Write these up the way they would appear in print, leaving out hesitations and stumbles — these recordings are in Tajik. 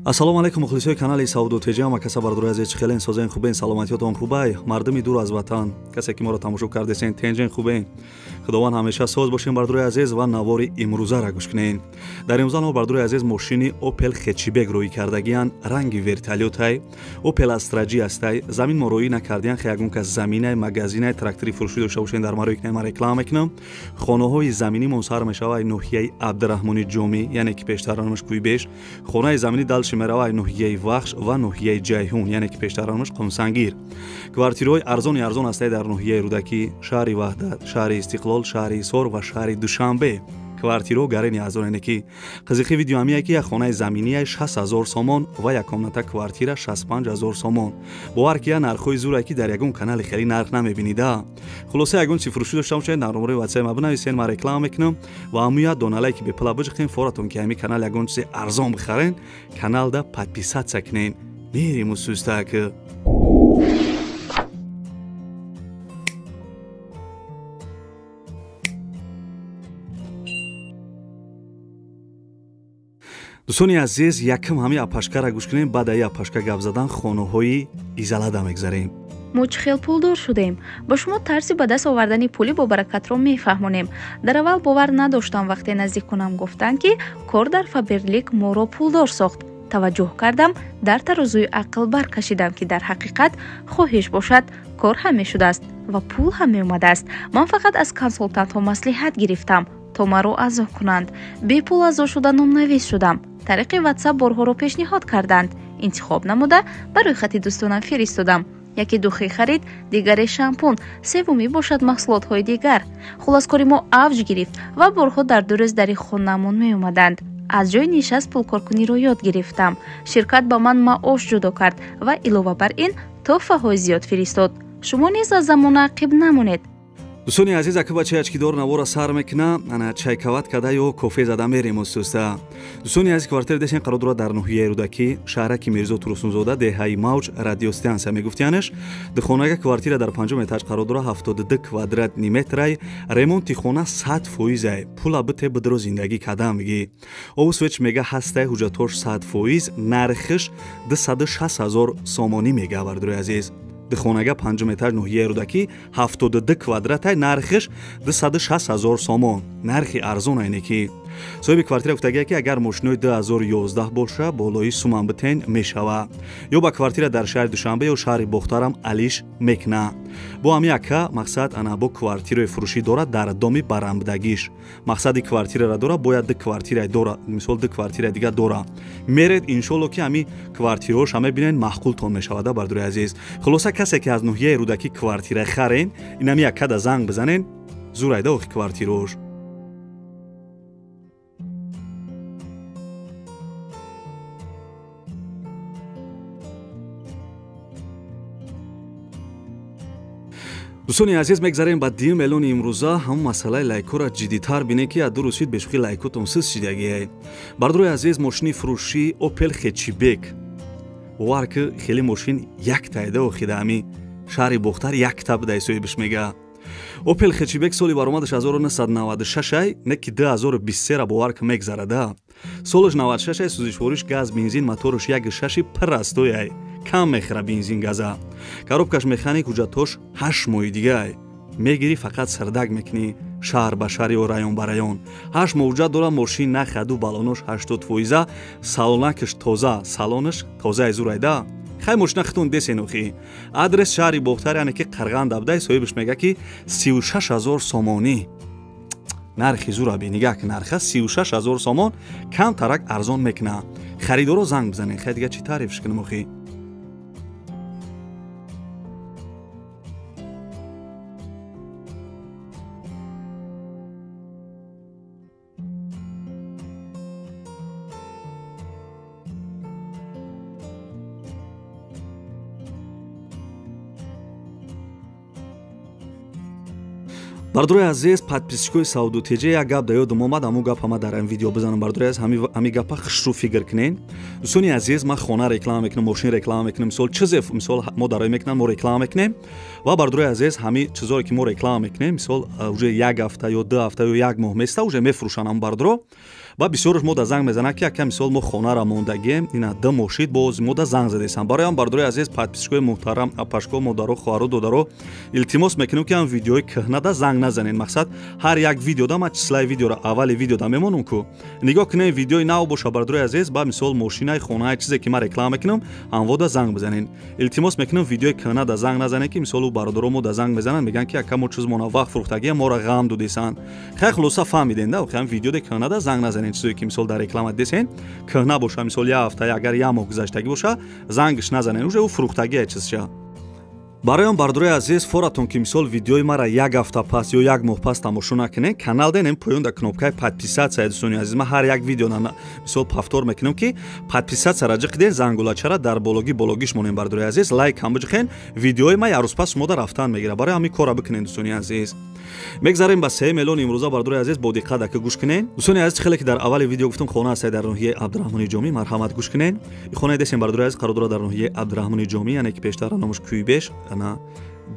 ассалому алайкум мухлисои канали Сауду Теҷа ва каса бардурои азиз чӣ хелен созен хубен саломатиётон хубай мардуми дур аз ватан касе ки моро тамошо кардесен тенҷен хубен худованд ҳамеша соз бошен бардурои азиз ва навори имрӯзара гӯш кунен. дар имрӯза мо бардурои азиз мошини Opel Хечибек рӯй кардагиян ранги вертолётай Opel Astra-G астай замин мо рӯй накардиян хе ягон кас заминай магазинай трактори фурӯшӣ дошта бошен дар марои кунем реклама мекунам. хонаҳои заминимон сар мешавад ноҳияи Абдурахмони Ҷоми яъне ки пештар раномаш Кӯйбеш хонаи замини далши меравад ноҳияи Вахш ва ноҳияи Ҷайҳун яъне ки пештар раномаш Қумсангир. квартираҳои арзони арзон астаи дар ноҳияи Рӯдакӣ шаҳри Ваҳдат шаҳри Истиқлол шаҳри Ҳисор ва шаҳри Душанбе квартиро гарени арзонене ки қизиқи видео ҳамие ки як хонаи заминияи 60,000 сомон ва як комната квартира 65,000 сомон бовар ки нархҳои зуре ки дар ягон канали хеле нарх намебинида. хулоса ягон чӣ фурӯшӣ дошта бошед дар номари WhatsApp ма бинависен ман реклама мекунам ва ҳамуя доналае ки бепула биҷиқен форатон ки ҳами канал ягон чизи арзон бихарен каналда подписатсия кунен мерим усустак. дӯстони азиз якм ҳами апашкара гӯш кунем баъд аи апашка гап задан хонаҳои изолада мегзарем. мо чӣ хел пулдор шудем ба шумо тарси ба даст овардани пули бобаракатро мефаҳмонем. дар аввал бовар надоштам вақте наздикунам гуфтанд ки кор дар Фаберлик моро пулдор сохт. таваҷҷӯҳ кардам дар тарозуи ақл баркашидам ки дар ҳақиқат хоҳиш бошад кор ҳам мешудааст ва пул ҳам меомадааст. ман фақат аз консултантҳо маслиҳат гирифтам то маро азо кунанд. бепул азо шуда номнавис шудам. тариқи WhatsApp борҳоро пешниҳод карданд. интихоб намуда ба рӯйхати дӯстонам фиристодам. яке духӣ харид дигаре шампун севуми бошад маҳсулотҳои дигар. хулос кори мо авҷ гирифт ва борҳо дар дурез дари хонамон меомаданд. аз ҷои нишаст пулкоркуниро ёд гирифтам. ширкат ба ман маош ҷудо кард ва илова бар ин тӯҳфаҳои зиёд фиристод. шумо низ аз замона ақиб намонед. дӯстони азиз ака ба чаячкидор навора сар мекуна ана чайкават када ё кофе зада мерем устуста. дӯстони азиз квартира десен қарор дорад дар ноҳияи Рӯдакӣ шаҳраки Мирзо Турсунзода деҳаи Мавҷ радиостансия мегуфтиянаш дихонага квартира дар панҷум этаж қарор дорад 72 квадратни метрай ремонти хона 100% пула бите бидро зиндагӣ кадам миги овусвеч мега ҳастай ҳуҷҷатош 100% нархиш 260,000 сомонӣ мега бардурои азиз. дихонага панҷум этаж ноҳияи Рӯдакӣ 72 квадратай нархиш 260,000 сомон нархи арзон айне ки соҳиби квартира гуфтагия ки агар мошинои 2011 боша болои суман битен мешава ё ба квартира дар шаҳри Душанбе ё шаҳри Бохтарам алиш мекна. бо ҳами ака мақсад ана бо квартираи фурӯшӣ дорад дар доми барамдагиш мақсади квартирара дора бояд ду квартира дора мисол ду квартира дига дора меред иншолло ки ҳами квартираош ҳаме бинен маҳқултон мешавада бардурои азиз. хулоса касе ки аз ноҳияи Рӯдакӣ квартира харен ин ҳами акада занг бизанен зурайда охи квартираош. дӯстони азиз мегзарем ба дим эълони имрӯза ҳам масъалаи лайкора ҷиддитар бинем ки аз ду рӯсид бешухи лайкотон сиз шидагие. бардурои азиз мошини фурӯшӣ Opel Хечибек бовар ки хеле мошин яктайда охида ҳами шаҳри Бохтар якта буда ҳисобиш мега. Opel Хечибек соли баромадаш 1996 не ки 2023 бовар ки мегзарада. солиш 96 сӯзишвориш газ бензин моториш 1.6 пир астояй кам мехӯра бензин газа коробкаш механик ҳуҷҷатош 8 моҳи дигай мегирӣ фақат сирдаг мекунӣ шаҳр ба шаҳр ё район ба район 8 моҳ ҳуҷҷат дора мошин на хаду балонош 80% салонакиш тоза салониш тозаи зурайда хай мошина хитон десен охи адрес шаҳри Бохтар яъне ки қарғанда буда соҳибиш мега ки 36,000 сомонӣ нархи зура бенига ки нарха 36,000 сомон кам тарак арзон мекуна. харидоро занг бизанен хай дига чӣ таърифш кунам охи. бардурои азиз подписчикои Сауду Теҷа як гап дар ёдам омад ҳамун гап ҳама дар ин видео бизанам бардурои азиз ҳами гапа хушрӯ фикр кунен. дӯстони азиз, ман хона реклама мекунам, мошин реклама мекунам, мисол чизе мисол мо дарои мекунам, мо реклама мекунем ва бардурои азиз ҳами чизое ки мо реклама мекунем мисол уже 1 ҳафта ё 2 ҳафта ё 1 моҳ места уже мефурӯшанд ам бардуро ва бисёраш мода занг мезанад ки ака мисол мо хонара мондагем ина д мошид боз мода занг задесам барои ам бардурои азиз подписчикои муҳтарам апашко модаро хоҳаро додаро илтимос мекунем ки ам видеои кӯҳнада занг назанед мақсад ҳар як видеода ман числаи видеоро аввали видеода мемонам ку нигоҳ кунем видеои нав боша бардурои азиз ба мисол мошинаи хонаи чизе ки ман реклама мекунам ҳамвода занг бизанед илтимос мекунам видеои кӯҳнада занг назанед ки мисол бародаро мода занг мезананд мегӯянд ки ака мо чизмона вақт фурӯхтагиам моро ғам додесанд хай хулоса фаҳмидем да охи ҳам видеои кӯҳнада занг назанед чизое ки мисол дар реклама десен кӯҳна боша мисол 1 ҳафта агар 1 моҳ гузаштагӣ боша зангш назанед уже ӯ фурӯхтагия чизша бароям бардурои азиз форатон ки мисол видеои мара 1 ҳафта пас ё 1 моҳ пас тамошо накунед канал денем поён дар кнопкаи подписатсия дӯстони азиз ман ҳар як видеона мисол павтор мекунам ки подписатсияра ҷиқиден зангулачара дар бологиш монем бардурои азиз лайк ҳам биҷиқен видеои ман ярӯз пас шумода рафтан мегира барои ҳамин кора бикунед дӯстони азиз мегзарем ба сеҳем эълони имрӯза бардурои азиз бо диққат дака гӯш кунед дӯстони азиз хеле ки дар аввали видео гуфтам хона ҳастед дар ноҳияи абдураҳмони ҷомӣ марҳамат гӯш кунед хона десем бардурои азиз қарор дорад дар ноҳияи абдураҳмони ҷомӣ яъне ки пештара номаш кӯйбеш ана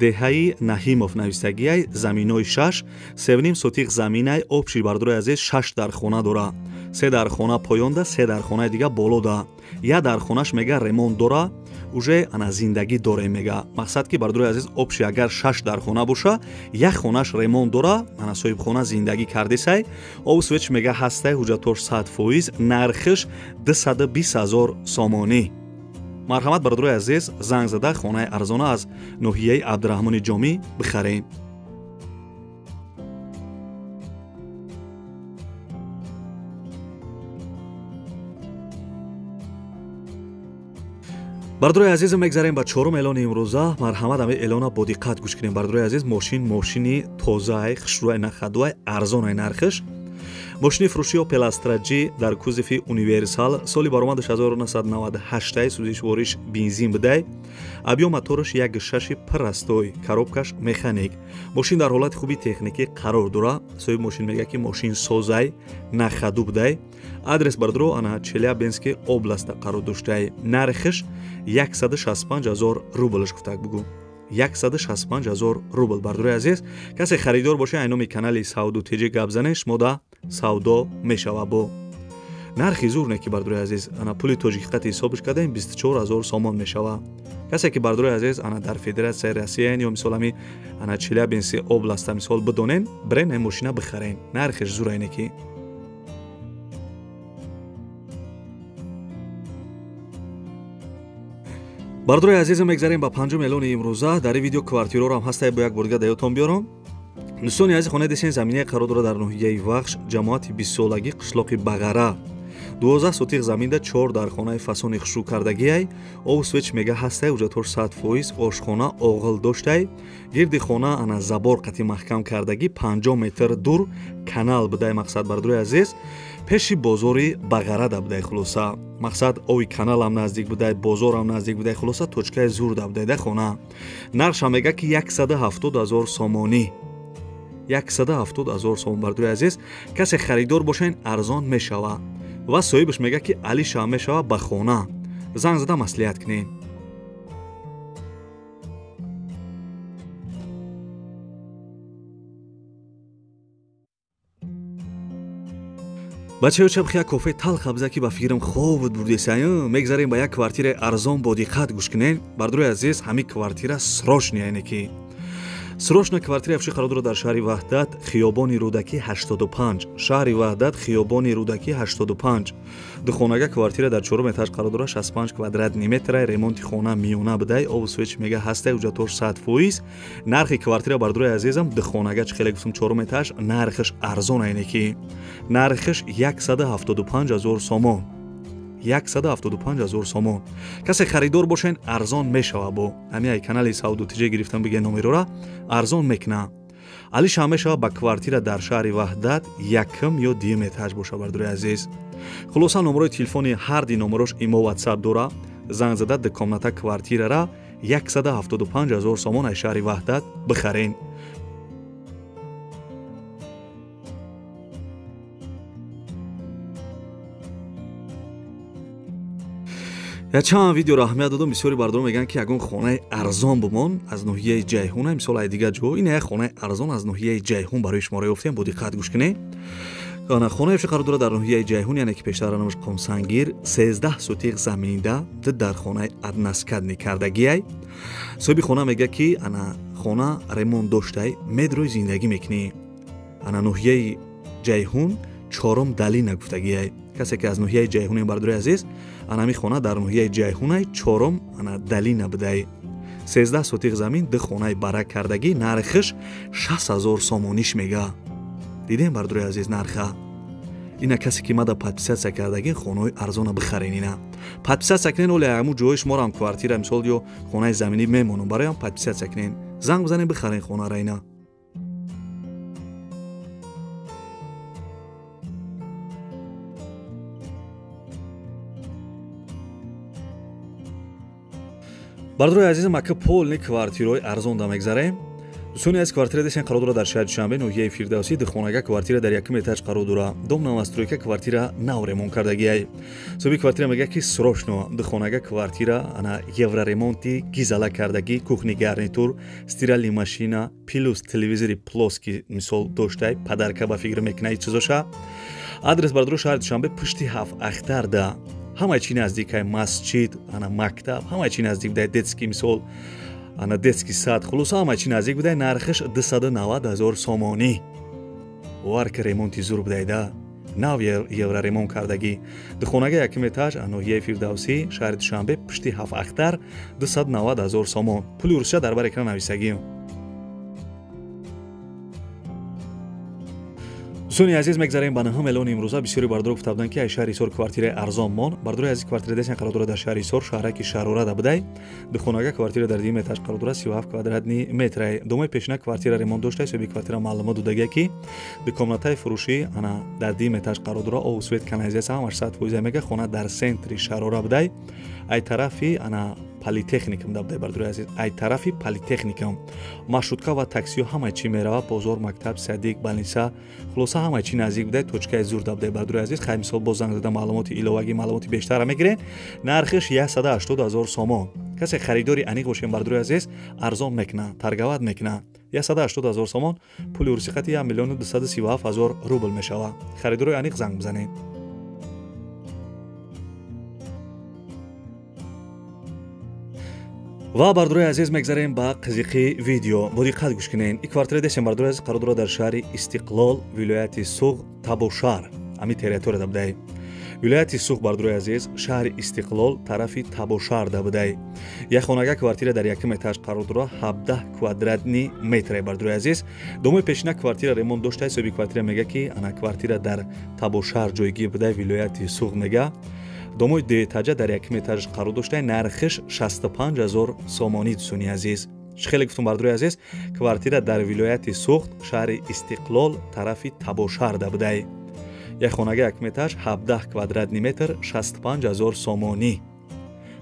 деҳаи наҳимов навистагияй заминои 6 7 сотиқ заминаи обши бардурои азиз 6 дар хона дора 3 дар хона поёнда 3 дар хонаи дига болода я дар хонаш мега ремонт дора уже ана зиндагӣ дорем мега мақсад ки бардурои азиз обши агар 6 дар хона боша як хонаш ремонт дора ана соҳибхона зиндагӣ кардесай овсвеч мега ҳастай ҳуҷҷатош 100% нархиш 220 000 сомонӣ марҳамат бардурои азиз занг зада хонаи арзона аз ноҳияи абдураҳмони ҷомӣ бихарем бардурои азиз мегзарем ба чорум эълони имрӯза марҳамат ҳаме эълона бо диққат гӯш кунем бардурои азиз мошини тозаи хушрӯи нахадуай арзонаи нархиш мошини фурӯши Opel Astra G дар кузофи универсал соли баромадаш 1998 сӯзишвориш бензин бидай абъём мотораш 1.6 пирастой коробкаш механик мошин дар ҳолати хуби техникӣ қарор дора соҳиби мошин мегӯяд ки мошин созай нахаду бидай адрес бардуро ана Челябинский областда қарор доштай нархиш 165 000 рублш гуфтак бугӯ 165 000 рубл бардурои азиз касе харидор боша айноми канали Савду Теҷи гап занед шумода савдо мешава бо нархи зур не ки бардурои азиз ана пули тоҷикиқати ҳисобиш кардем 24 000 сомон мешава касе ки бардурои азиз ана дар федератсияи Россияен ё мисол ами ана Челябинский областда мисол бидонен брен ин мошина бихарен нархиш зур айне ки бардурои азизам мегзарем ба панҷум эълони имрӯза дар ин видео квартироам ҳастай бо як бор дига даётон биёрам дӯстони азиз хона десен заминаи қарор дорад дар ноҳияи вахш ҷамоати 20 солагӣ қишлоқи бағара 12 сотиқ заминда 4 дар хонаи фасони хушрӯ кардагиай овсвеч мега ҳастай ҳуҷҷатош 100% ошхона оғил доштай гирди хона ана забор қати маҳкам кардагӣ 50 метр дур канал бидай мақсад бардурои азиз пеши бозори бағарада бидай хулоса мақсад ови каналам наздик бидай бозорам наздик бидай хулоса точкаи зур да бидайда хона нарша мега ки 170 000 сомонӣ 170 000 сомон бардурои азиз касе харидор бошен арзон мешава ва соҳибаш мега ки алиша мешава ба хона занг зада маслиҳат кунед бачаё чабхия кофе талха биза ки ба фикрам хобут бурдесаю мегзарем ба як квартираи арзон бо диққат гӯш кунед бардурои азиз ҳамин квартира срочни айне ки срочна квартира афши қарор дорад дар шаҳри ваҳдат хиёбони рӯдакӣ 85 шаҳри ваҳдат хиёбони рӯдакӣ 85 духонага квартира дар 4 этаж қарор дорад 65 квадрат метра ремонти хона миёна бидай овсвеч мега ҳастай ҳуҷҷатош 100% нархи квартира бардурои азизам духонага чӣ хеле гуфтам 4 этаж нархиш арзон айне ки нархиш 175 000 сомон 175 000 сомон касе харидор бошен арзон мешава бо ҳамин канали Савду Теҷи гирифтам биге номерора арзон мекна алиша мешава ба квартира дар шаҳри ваҳдат якм ё дим этаж боша бардурои азиз хулоса номерои телефони ҳар ди номерош имо ватсап дора занг зада дикомната квартирара 175 000 сомон аз шаҳри ваҳдат бихарен Я чанд видеоро аҳамият додам, бисёри бардорон мегӯянд ки ягон хонаи арзон бумон аз ноҳияи ҷайҳуна, мисол дигар ҷо ин як хонаи арзон аз ноҳияи ҷайҳун барои шуморо ёфтем. Бо диққат гӯш кунед. Хонаи қарор дорад дар ноҳияи ҷайҳун, яъне ки пештар ранамаш Қомсангир 13 сотиқ заминда дар хонаи аднаскадни кардагиай. соҳиби хона мега ки ана хона ремонт доштаи медрои зиндагӣ мекунӣ. ана ноҳияи ҷайҳун чорум далина гуфтагиай. касе ки аз ноҳияи ҷайҳун бардори азиз, анами хона дар ноҳияи ҷайҳунай чорум ана далина будай. 13 сотиқ замин ду хонаи барак кардагӣ, нархиш 6000 сомониш мега. дидем бардори азиз нарха. ина касе ки мада подписатсия кардагин хонаи арзона бихарен. ина подписатсия кунен, оли ҳамун ҷои шуморо ҳам квартира мисол ё хонаи заминӣ мемонам, бароям подписатсия кунен, занг бизанен бихарен хонара. ина бардорои азизам, ака полни квартираҳои арзонда мегзарем. дӯстони аз квартира десен қарор дорад дар шаҳри Душанбе, ноҳияи Фирдавсӣ, духонага квартира дар 1 этаж қарор дорад. дом новостройка квартира нав ремонт кардагиай. соҳиби квартира мега ки срочно духонага квартира ана евроремонти гизала кардагӣ, кухни гарнитур, стиральни машина, плюс телевизори плоски мисол доштай, падарка ба фикр мекунай чизоша. адрес бардорои шаҳри Душанбе пушти 7 ахтарда. ҳамаи чӣ наздикай масҷид, ана мактаб, ҳамаи чӣ наздик будай, детский мисол ана детский сад, хулоса ҳамаи чӣ наздик будай, нархиш 290,000 сомонӣ. варка ремонти зур будайда, нав евро ремонт кардагӣ. духонага 1 этаж ноҳияи Фирдавсӣ, шаҳри Душанбе, пушти 7 ахтар, 290,000 сомон. пули русча дар бар экран нависагим. дӯстони азиз, мегзарем ба наҳам эълони имрӯза. бисёри бардор гуфта буданд ки ай шаҳри Ҳисор квартираи арзон мон. бардори азиз квартира десен қарор дорад дар шаҳри Ҳисор, шаҳраки Шарорада будай. духонага квартира дар 2 этаж қарор дорад, 37 квадратни метрай. домои пешина квартира ремонт доштай, соҳиби квартира маълумот додагия ки дукомнатаи фурӯшӣ ана дар 2 этаж қарор дорад. обу свет канализатсия ҳамаш 100% мега. хона дар центри Шарора будай. ай тарафи ана политехникум да будай бардори азиз. ай тарафи политехникум. маршрутка ва таксиё ҳамаи чӣ меравад. бозор, мактаб, садиқ, балниса, хулоса ҳамаи чӣ наздик будай. точкаи зур да будай бардори азиз. хай мисол боз занг зада маълумоти иловагӣ, маълумоти бештара мегирен. нархиш 180,000 сомон. касе харидори аниқ бошем бардори азиз, арзон мекуна, таргават мекуна. 180,000 сомон, пули урсиқати 1,237,000 рубл мешава. харидори аниқ занг бизанед. ва бардорои азиз, мегзарем ба қизиқи видео. бо диққат гӯш кунед. ин квартира десен бардорои азиз қарор дорад дар шаҳри Истиқлол, вилояти Суғ, Табошар. ами территорияда будай. вилояти Суғ бардорои азиз, шаҳри Истиқлол, тарафи Табошар да будай. як хонага квартира дар 1 этаж қарор дорад, 17 квадратни метрай бардорои азиз. домои пешина квартира ремонт доштай, соҳиби квартира мега ки ана квартира дар Табошар ҷойгир будай, вилояти Суғ мега. домои 2 этажа дар 1 этаж қарор доштай, нархиш 65,000 сомонӣ. дӯстони азиз, чӣ хеле гуфтум бардорои азиз, квартира дар вилояти Суғ, шаҳри Истиқлол, тарафи Табошар да будай. як хонага 1 этаж, 17 квадратни метр, 65,000 сомонӣ.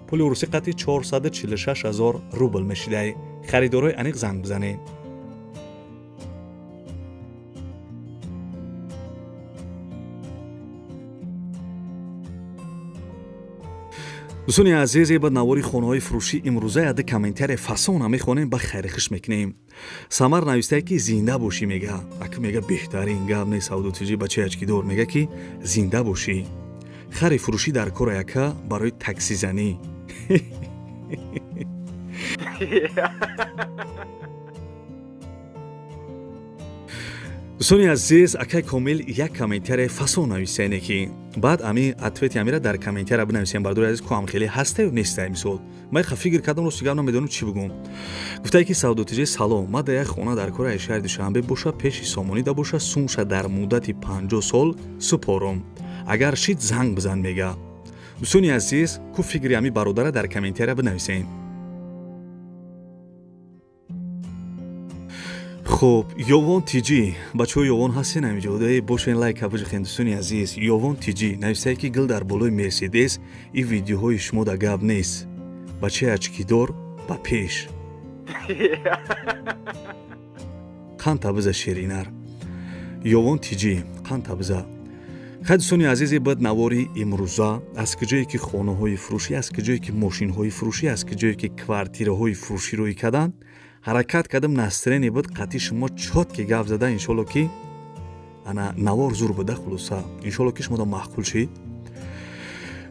пули урсиқати 446,000 рубл мешидай. харидорои аниқ занг бизанед. дӯстони азиз, ба навори хонаҳои фурӯшӣ имрӯза яда комментария фасона мехонем, ба хайрихиш мекунем. самар навистае ки зинда бошӣ мега. ака мега беҳтарин гап не савдотиҷӣ бачаи ачкидор мега ки зинда бошӣ. хари фурӯшӣ дар кора яка барои таксизанӣ. дӯстони азиз, акай комил як комментария фасон нависаене ки баъд ами ответи амира дар комментария бинависем бардори азиз, ку ам хеле ҳастаю нестаю. мисол ман ха фикр кардам, рости гап намедонам чӣ бигӯм. гуфтае ки савдотиҷӣ салом, ма дар як хона дар кораи шаҳри Душанбе боша пеши сомонида боша сумша дар муддати 50 сол супорум. агар шид занг бизан мега. дӯстони азиз, ку фикри ами бародара дар комментария бинависем. хуб, ёвон тиҷӣ, бачаҳо ёвон ҳастен ҳамиҷода, бошен лайка бижихен. дӯстони азиз, ёвон тиҷӣ нависае ки гил дар болои Мерседес, ин видеоҳои шумо да гап нест. бачаи ачкидор ба пеш. қанта биза шеринар. ёвон тиҷӣ, қанта биза. хай дӯстони азизи баднавори имрӯза аз куҷое ки хонаҳои фурӯшӣ аз куҷое ки мошинҳои фурӯшӣ аз куҷое ки квартираҳои фурӯшӣ рӯй карданд ҳаракат кардам настроение буд қатъи шумо чотки гап зада иншоалло ки ана навор зур буда хулоса иншоалло ки шумо да маъқул шид.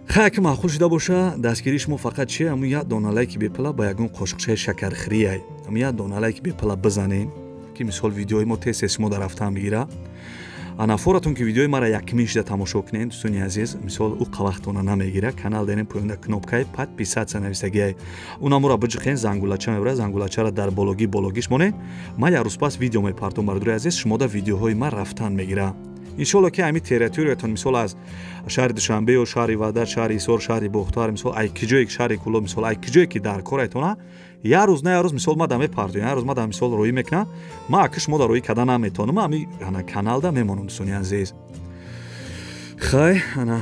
хай ки маъқул шуда боша дастгирии шумо фақат чие аму як дона лайки бепала ба ягон қошиқчаи шакархирияй аму як дона лайки бепала бизанем ки мисол видеои мо тез шумо да рафтан бигира анафоратон ки видеои мара якмин шуда тамошо кунед дӯстони азиз мисол ӯ қавақтона намегира канал денем поёнда кнопкаи подписатсия нависагияй уна мора биҷиқен зангулача мебарад зангулачара дар бологиш монед ман як рӯз пас видео мепартом бардори азиз шумо да видеоҳои ман рафтан мегира иншоалло ки ҳамин территориятон мисол аз шаҳри душанбе ё шаҳри ваҳдат шаҳри ҳисор шаҳри бохтар мисол ай киҷое шаҳри кӯлоб мисол ай киҷое ки дар корайтона як рӯз на як рӯз мисол ма да мепартем як рӯз ма да мисол роӣ мекунам ма аки шумо да роӣ карда наметавонам ами ана канал да мемонам дӯстони азиз. хай ана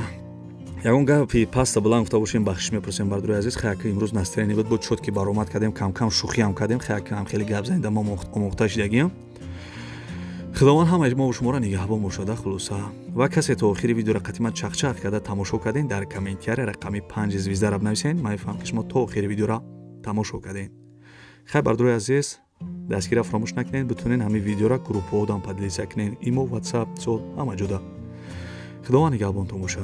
ягон гапи паста биланд гуфта бошем бахшиш мепурсем бардори азиз хай аки имрӯз настроение буд чотки баромад кардем камкам шӯхиам кардем хай аки ҳам хеле гап занида мо омӯхта шидагием. худованд ҳамаи мо шуморо нигаҳбон бошада хулоса ва касе то охири видеоро қатъиман чақчақ карда тамошо карден дар комментария рақами 5 звездаро бинависен ман мефаҳмам ки шумо то охири видеоро тамошо карден. хай бардори азиз дастгирро фаромӯш накунед битонен ҳамин видеоро группаҳодам поделиса кунед имо ватсап сол ҳама ҷода. худованд нигаҳбонтон боша.